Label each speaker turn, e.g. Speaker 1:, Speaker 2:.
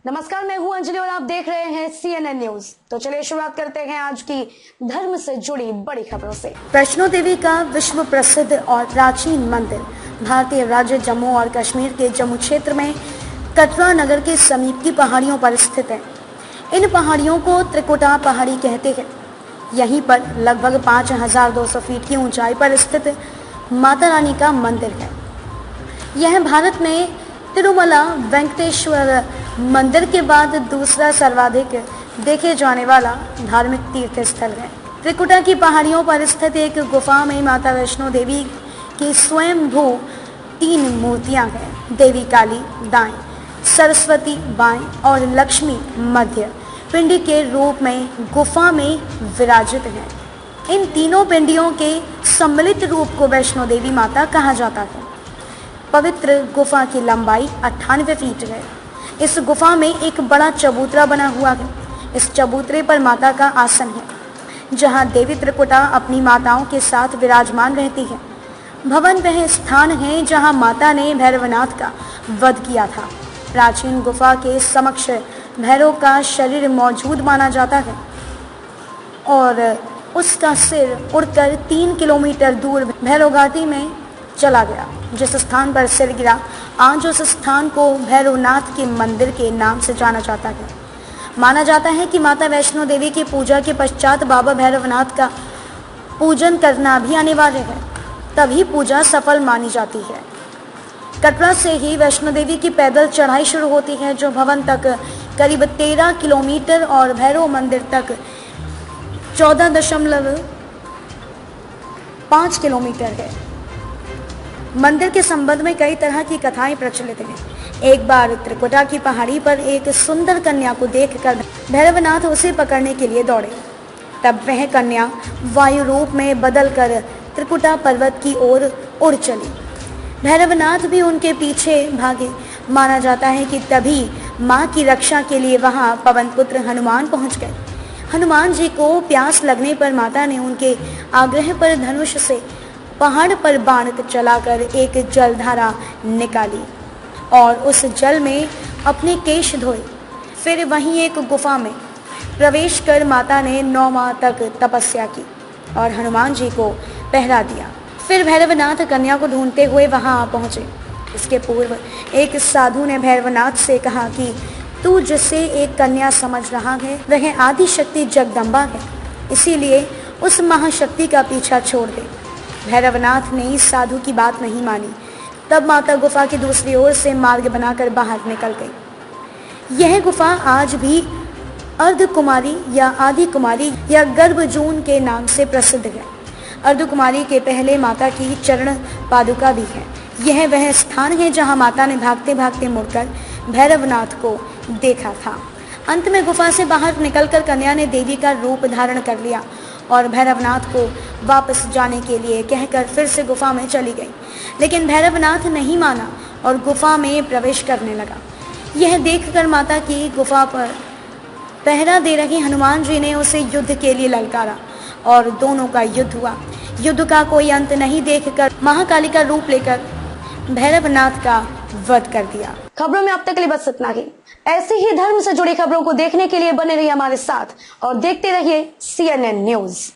Speaker 1: नमस्कार, मैं हूं अंजलि और आप देख रहे हैं CNN न्यूज। तो चलिए शुरुआत करते हैं आज की धर्म से जुड़ी बड़ी खबरों से। वैष्णो देवी का विश्व प्रसिद्ध और प्राचीन मंदिर भारतीय राज्य जम्मू और कश्मीर के जम्मू क्षेत्र में कटरा नगर के समीप की पहाड़ियों पर स्थित है। इन पहाड़ियों को त्रिकुटा पहाड़ी कहते हैं। यहीं पर लगभग 5200 फीट की ऊंचाई पर स्थित माता रानी का मंदिर है। यह भारत में तिरुमला वेंकटेश्वर मंदिर के बाद दूसरा सर्वाधिक देखे जाने वाला धार्मिक तीर्थ स्थल है। त्रिकुटा की पहाड़ियों पर स्थित एक गुफा में माता वैष्णो देवी की स्वयंभू 3 मूर्तियां हैं। देवी काली दाएं, सरस्वती बाएं और लक्ष्मी मध्य पिंडी के रूप में गुफा में विराजित हैं। इन तीनों पिंडियों के सम्मिलित रूप को वैष्णो देवी माता कहा जाता है। पवित्र गुफा की लंबाई 98 फीट है। इस गुफा में एक बड़ा चबूतरा बना हुआ है। इस चबूतरे पर माता का आसन है, जहां देवी त्रिकुटा अपनी माताओं के साथ विराजमान रहती है। भवन वह स्थान है जहां माता ने भैरवनाथ का वध किया था। प्राचीन गुफा के समक्ष भैरव का शरीर मौजूद माना जाता है और उसका सिर उड़कर 3 किलोमीटर दूर भैरव घाटी में चला गया। जिस स्थान पर सिर गिरा, आज उस स्थान को भैरवनाथ के मंदिर के नाम से जाना जाता है। माना जाता है कि माता वैष्णो देवी की पूजा के पश्चात बाबा भैरवनाथ का पूजन करना भी अनिवार्य है, तभी पूजा सफल मानी जाती है। कटरा से ही वैष्णो देवी की पैदल चढ़ाई शुरू होती है, जो भवन तक करीब 13 किलोमीटर और भैरव मंदिर तक 14.5 किलोमीटर है। मंदिर के संबंध में कई तरह की कथाएं प्रचलित हैं। एक बार त्रिकुटा की पहाड़ी पर एक सुंदर कन्या को देखकर भैरवनाथ उसे पकड़ने के लिए दौड़े। तब वह कन्या वायु रूप में बदलकर त्रिकुटा पर्वत की ओर उड़ चली। भैरवनाथ भी उनके पीछे भागे। माना जाता है कि तभी मां की रक्षा के लिए वहां पवन पुत्र हनुमान पहुंच गए। हनुमान जी को प्यास लगने पर माता ने उनके आग्रह पर धनुष से पहाड़ पर बाण चलाकर एक जलधारा निकाली और उस जल में अपने केश धोए। फिर वहीं एक गुफा में प्रवेश कर माता ने 9 माह तक तपस्या की और हनुमान जी को पहरा दिया। फिर भैरवनाथ कन्या को ढूंढते हुए वहां पहुंचे। इसके पूर्व एक साधु ने भैरवनाथ से कहा कि तू जिसे एक कन्या समझ रहा है वह आदि शक्ति जगदम्बा है, इसीलिए उस महाशक्ति का पीछा छोड़ दे। भैरवनाथ ने इस साधु की बात नहीं मानी। तब माता गुफा की दूसरी ओर से मार्ग बनाकर बाहर निकल गई। यह गुफा आज भी अर्धकुमारी या आदि कुमारी या गर्भजून के नाम से प्रसिद्ध है। अर्धकुमारी के पहले माता की चरण पादुका भी है। यह वह स्थान है जहां माता ने भागते भागते मुड़कर भैरवनाथ को देखा था। अंत में गुफा से बाहर निकलकर कन्या ने देवी का रूप धारण कर लिया और भैरवनाथ को वापस जाने के लिए कहकर फिर से गुफा में चली गई। लेकिन भैरवनाथ नहीं माना और गुफा में प्रवेश करने लगा। यह देखकर माता की गुफा पर पहरा दे रहे हनुमान जी ने उसे युद्ध के लिए ललकारा और दोनों का युद्ध हुआ। युद्ध का कोई अंत नहीं देखकर महाकाली का रूप लेकर भैरवनाथ का वध कर दिया। खबरों में अब तक के लिए बस इतना ही। ऐसी ही धर्म से जुड़ी खबरों को देखने के लिए बने रहिए हमारे साथ और देखते रहिए CNN न्यूज।